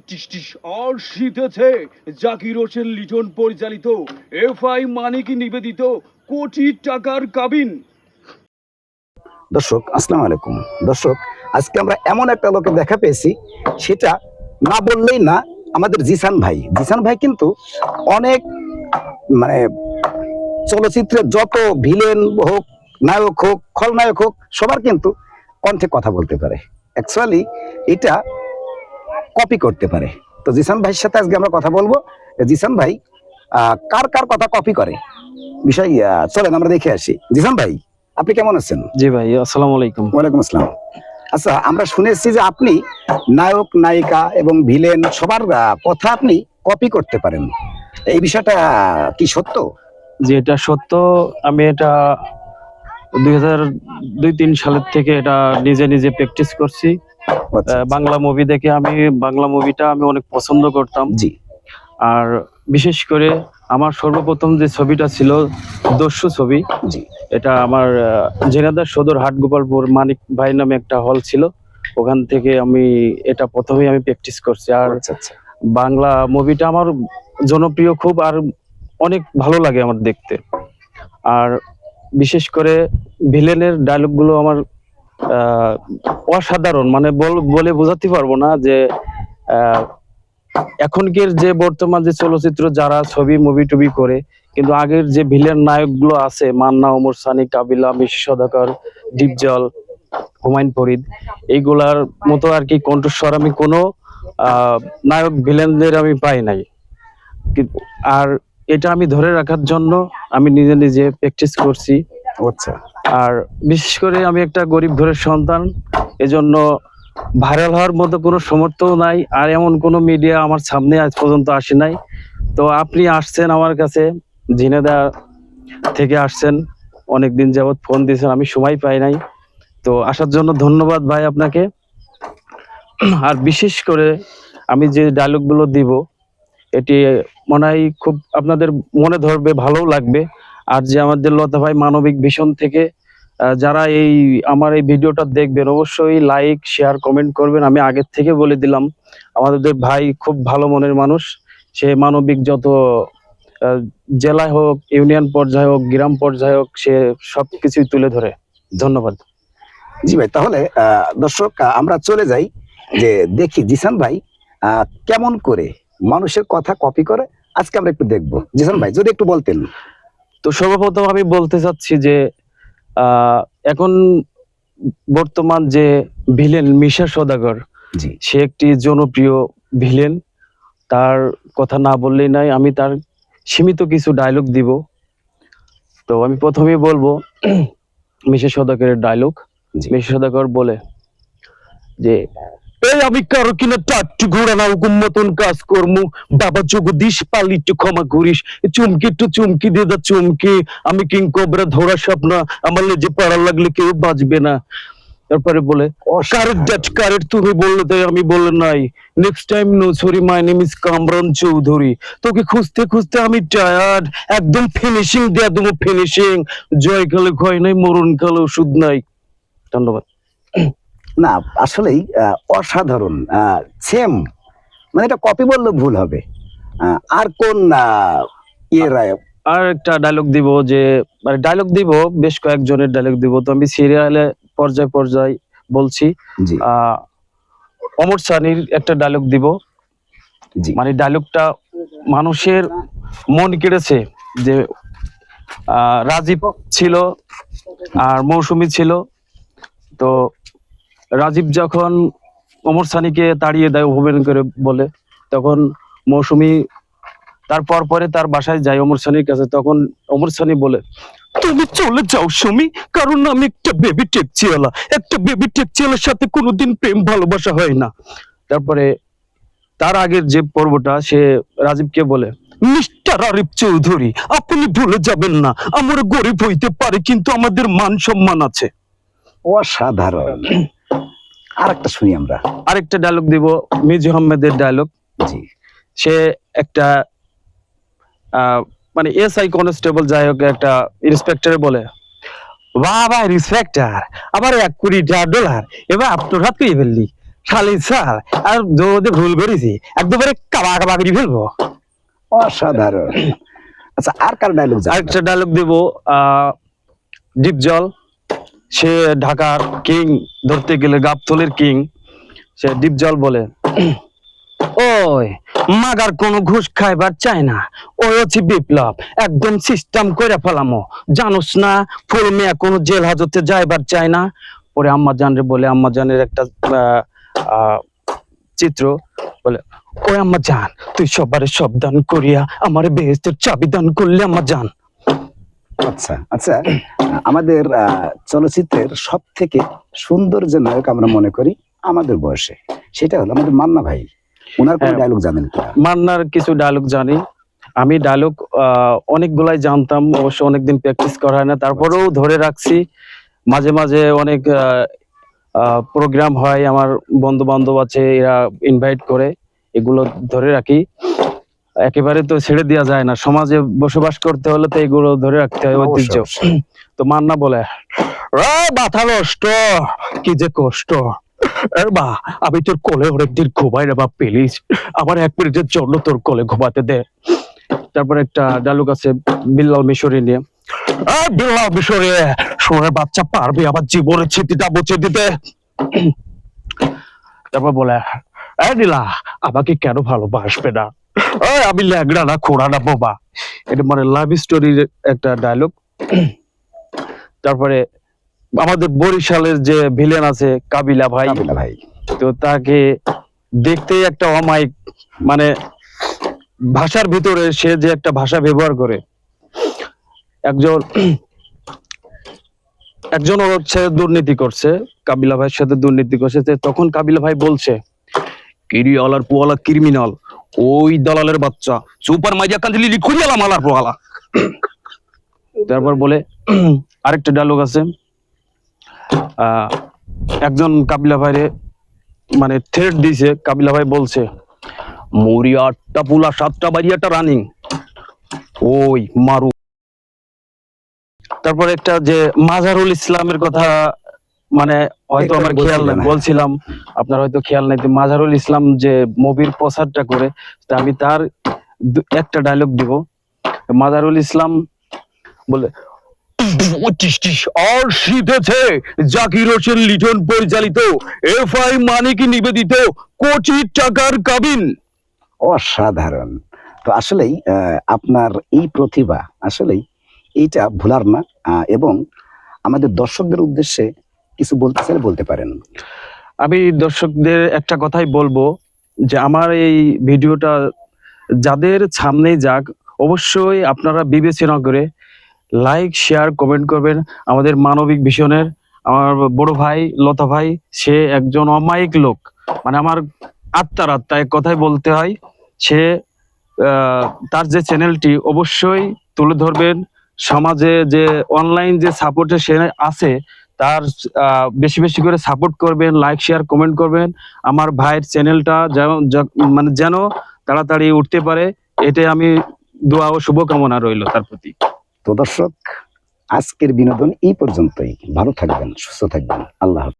টিস টিস আর শীতেছে জাকির হোসেন লিটন পরিচালিত এফআই মানিক নিবেদিত কোটি টাকার কাবিন। দর্শক আসসালামু আলাইকুম। দর্শক, আজকে আমরা এমন একটা লোকে দেখা পেয়েছি, সেটা না বললেই না, আমাদের জিসান ভাই কিন্তু অনেক মানে চলচ্চিত্রে যত ভিলেন হোক, নায়ক হোক, খলনায়ক হোক, সবার কিন্তু কণ্ঠে কথা বলতে পারে। অ্যাকচুয়ালি এটা কপি করতে পারে। তো জিসান ভাইয়ের সাথে আজকে আমরা কথা বলবো। জিসান ভাই কার কার কথা কপি করে বিষয় চলেন আমরা দেখে আসি। জিসান ভাই, আপনি কেমন আছেন? জি ভাই, আসসালামু আলাইকুম। ওয়ালাইকুম আসসালাম। আচ্ছা, আমরা শুনেছি যে আপনি নায়ক, নায়িকা এবং ভিলেন সবার কথা আপনি কপি করতে পারেন। এই বিষয়টা কি সত্য? যে এটা সত্য। আমি এটা 2002-3 সালের থেকে এটা নিজে প্র্যাকটিস করছি। আচ্ছা, বাংলা মুভি দেখে বাংলা মুভিটা আমি অনেক পছন্দ করতাম। জি। আর বিশেষ করে আমার সর্বপ্রথম যে ছবিটা ছিল দস্যু ছবি, জি। এটা আমার ঝিনাইদহ সদর হাটগোপালপুর মানিক ভাই নামে একটা হল ছিল, ওখান থেকে আমি এটা প্রথমেই আমি প্র্যাকটিস করছি। আর আচ্ছা আচ্ছা, বাংলা মুভিটা আমার জনপ্রিয় খুব, আর অনেক ভালো লাগে আমার দেখতে। আর বিশেষ করে ভিলেনের ডায়লগগুলো আমার অসাধারণ, মানে বলে বোঝাতে পারবো না যে এখনকার যে বর্তমান যে চলচ্চিত্র যারা ছবি মুভি টুবি করে, কিন্তু আগের যে ভিলেন নায়কগুলো আছে, মান্না, ওমর সানি, কাবিলা, মিশি সওদাগর, ডিপজল, হুমায়ুন ফরিদ, এইগুলার মতো আর কি কণ্ঠস্বর আমি কোনো নায়ক ভিলেনদের আমি পাই নাই। আর এটা আমি ধরে রাখার জন্য আমি নিজে প্র্যাকটিস করছি। আচ্ছা। আর বিশেষ করে আমি একটা গরিব ঘরের সন্তান, এজন্য ভাইরাল হওয়ার মতো কোনো সামর্থ্য নাই, আর এমন কোনো মিডিয়া আমার সামনে আজ পর্যন্ত আসে নাই। তো আপনি আসছেন আমার কাছে, ঝিনাইদহ থেকে আসছেন, অনেকদিন যাবত ফোন দিয়েছেন, আমি সময় পাই নাই। তো আসার জন্য ধন্যবাদ ভাই আপনাকে। আর বিশেষ করে আমি যে ডায়লগগুলো দিব, এটি মনে হয় খুব আপনাদের মনে ধরবে, ভালো লাগবে। আর যে আমাদের লতা ভাই মানবিক ভিশন থেকে যারা আমার এই ভিডিওটা দেখবেন, অবশ্যই লাইক, শেয়ার, কমেন্ট করবেন। আমি আগের থেকে বলে দিলাম, আমাদের ভাই খুব ভালো মনের মানুষ। সে মানবিক যত জেলায় হোক, ইউনিয়ন পর্যায়ে হোক, গ্রাম পর্যায়ে হোক, সে সবকিছুই তুলে ধরে। ধন্যবাদ। জি ভাই, তাহলে দর্শক আমরা চলে যাই, যে দেখি জিসান ভাই কেমন করে মানুষের কথা কপি করে। আজকে আমরা একটু দেখবো। জিসান ভাই যদি একটু বলতেন। তো সর্বপ্রথম আমি বলতে চাচ্ছি যে এখন বর্তমান যে ভিলেন মিশা সওদাগর, জি। সে একটি জনপ্রিয় ভিলেন। তার কথা না বললেই নাই। আমি তার সীমিত কিছু ডায়লগ দিব। তো আমি প্রথমেই বলবো মিশা সওদাগরের ডায়লগ। মিশা সওদাগর বলে যে, এই আমি কারো কিনা টাট্টু ঘোড়া না, হুকুম মতন কাজ করমু, বাবা জগদীশ পালি একটু ক্ষমা করিস, চুমকি একটু চুমকি দিয়ে দা চুমকি, আমি কিং কোবরা ধরা স্বপ্ন, আমার লেজে পাড়া লাগলে কেউ বাঁচবে না। তারপরে বলে, কারেক্ট দ্যাট কারেক্ট, তুমি বললে তাই আমি বলে নাই, next time no sorry, my name is Kamran Chowdhury, তোকে খুঁজতে খুঁজতে আমি টায়ার্ড, একদম ফিনিশিং দেয়া দেবো ফিনিশিং, জয় কালে ক্ষয় নাই, মরণ কালে ওষুধ নাই। ধন্যবাদ। না, আসলেই অসাধারণ, সেম, মানে এটা কপি বললে ভুল হবে। আর কোন আর একটা ডায়লগ দিব, যে মানে ডায়লগ দিব বেশ কয়েকজনের ডায়লগ দিব। তো আমি সিরিয়ালে পর্যায় বলছি। ওমর সানির একটা ডায়লগ দিব। মানে ডায়লগটা মানুষের মন কেড়েছে। যে রাজীব ছিল আর মৌসুমী ছিল, তো রাজীব যখন ওমর সানিকে তাড়িয়ে দেয় অভিমান করে বলে, তখন মৌসুমী তারপর পরে তার বাসায় যায় ওমর সানির কাছে। তখন ওমর সানি বলে, তুমি চলে যাও সুমি, কারণ আমি একটা বেবি টেকচিওয়ালা, একটা বেবি টেকচিওয়ালার সাথে কোনোদিন প্রেম ভালোবাসা হয় না। তারপরে তার আগের যে পর্বটা, সে রাজীবকে বলে, মিস্টার আরিফ চৌধুরী, আপনি ভুলে যাবেন না, আমরা গরিব হইতে পারি কিন্তু আমাদের মান সম্মান আছে। অসাধারণ। আর একটা শুনি আমরা। আরেকটা ডায়লগ দিব, মিজু আহমেদের ডায়লগ। জি। সে একটা মানে এসআই কনস্টেবল, যাই হোক, একটা ইন্সপেক্টরে বলে, বাবা ইন্সপেক্টর, আবার $1 কোটি, এবার আপনার হাত পেয়ে ফেললি, শালি স্যার আর যদি ভুল করেছি একদমই কাবা কাবা করে ফেলবো। অসাধারণ। আচ্ছা, আর কার ডায়লগ জানেন? আরেকটা ডায়লগ দেব, ডিপজল, সে ঢাকার কিং, ধরতে গেলে গাবতলের কিং, সে ডিপজল বলে, ওই মাগার কোনো ঘুষ খাইবার চায় না, ওই হচ্ছে বিপ্লব, একদম সিস্টেম করে ফেলামো, জানোস না ফুল মেয়া কোনো জেল হাজতে যাইবার চায় না। পরে আম্মা জানরে বলে, আম্মা জানের একটা চিত্র বলে, ওই আম্মা জান তুই সবারে সব দান করিয়া আমারে বেহেস্তের চাবি দান করলে আম্মা জান। আচ্ছা আচ্ছা, আমাদের চলচ্চিত্রের সব থেকে সুন্দর যে নায়ক আমরা মনে করি আমাদের বয়সে, সেটা হলো আমাদের মান্না ভাই। ওনার কোন হ্যাঁ। ডায়লগ জানেন কিনা? মান্নার কিছু ডায়লগ জানি, আমি ডায়লগ অনেকগুলাই জানতাম, অবশ্য অনেকদিন প্র্যাকটিস করা হয় না, তারপরেও ধরে রাখছি। মাঝে মাঝে অনেক প্রোগ্রাম হয়, আমার বন্ধু বান্ধব আছে, এরা ইনভাইট করে, এগুলো ধরে রাখি। একেবারে তো ছেড়ে দেওয়া যায় না, সমাজে বসবাস করতে হলে তো এগুলো ধরে রাখতে হয়, ঐতিহ্য। অবশ্যই। তো মান্না বলে, মাথা নষ্ট, কি যে কষ্ট, বা আমি তোর কোলে অনেকদিন ঘুমাই রে বা, প্লিজ আমার 1 মিনিটের জন্য তোর কোলে ঘুমাতে দে। তারপর একটা ডায়লগ আছে বিল্লাল মিশরি নিয়ে, বিল্লাল মিশরি সোনার বাচ্চা পারবে আমার জীবনের স্মৃতিটা মুছে দিতে। তারপর বলে, নীলা আমাকে কেন ভালোবাসবে না, আমি ল্যাংড়া না খোড়া না বোবা। এটা মানে লাভ স্টোরির একটা ডায়লগ। তারপরে আমাদের বরিশালের যে ভিলেন আছে কাবিলা ভাই, কাবিলা ভাই। তো তাকে দেখতেই একটা অমায়িক, মানে ভাষার ভিতরে সে যে একটা ভাষা ব্যবহার করে, একজন হচ্ছে দুর্নীতি করছে, কাবিলা ভাইয়ের সাথে দুর্নীতি করছে, তখন কাবিলা ভাই বলছে, কিরিয়ালার পোয়ালা ক্রিমিনাল, ওই দালালের বাচ্চা, সুপার মাইজা কান্দিলি লিখুইয়ালা মালার পোয়ালা। তারপর বলে, আরেকটা ডায়লগ আছে, একজন কাবিলা ভাইরে মানে থ্রেট দিছে, কাবিলা ভাই বলছে, মরি 8টা পুলা 7টা বাড়িয়াটা রানিং, ওই মারু। তারপর একটা যে মাজারুল ইসলামের কথা, মানে হয়তো আমার খেয়াল নাই, বলছিলাম আপনার হয়তো খেয়াল নাই, যে মাজারুল ইসলাম যে মুভির প্রচারটা করে, তা আমি তার একটা ডায়লগ দিব। মাজারুল ইসলাম বলে, আর শীতেছে জাকির হোসেন লিটন পরিচালিত এফআই মানিক নিবেদিত কোটি টাকার কাবিন। অসাধারণ। তো আসলেই আপনার এই প্রতিভা আসলেই এইটা ভোলার না, এবং আমাদের দর্শকদের উদ্দেশ্যে কিছু বলতে চাইলে বলতে পারেন। আমি দর্শকদের একটা কথাই বলবো, যে আমার এই ভিডিওটা যাদের সামনে যাক, অবশ্যই আপনারা বিবেচনা করে লাইক শেয়ার কমেন্ট করবেন। আমাদের মানবিক ভিশনের আমার বড় ভাই লতা ভাই, সে একজন অমায়িক লোক, মানে আমার আত্মার আত্মা, এক কথাই বলতে হয়। সে তার যে চ্যানেলটি অবশ্যই তুলে ধরবেন, সমাজে যে অনলাইন যে সাপোর্টে সে আছে তার বেশি বেশি করে সাপোর্ট করবেন, লাইক শেয়ার কমেন্ট করবেন। আমার ভাইয়ের চ্যানেলটা মানে যেন তাড়াতাড়ি উঠতে পারে, এটাই আমি দোয়া ও শুভকামনা রইল তার প্রতি। তো দর্শক, আজকের বিনোদন এই পর্যন্তই। ভালো থাকবেন, সুস্থ থাকবেন, আল্লাহ হাফেজ।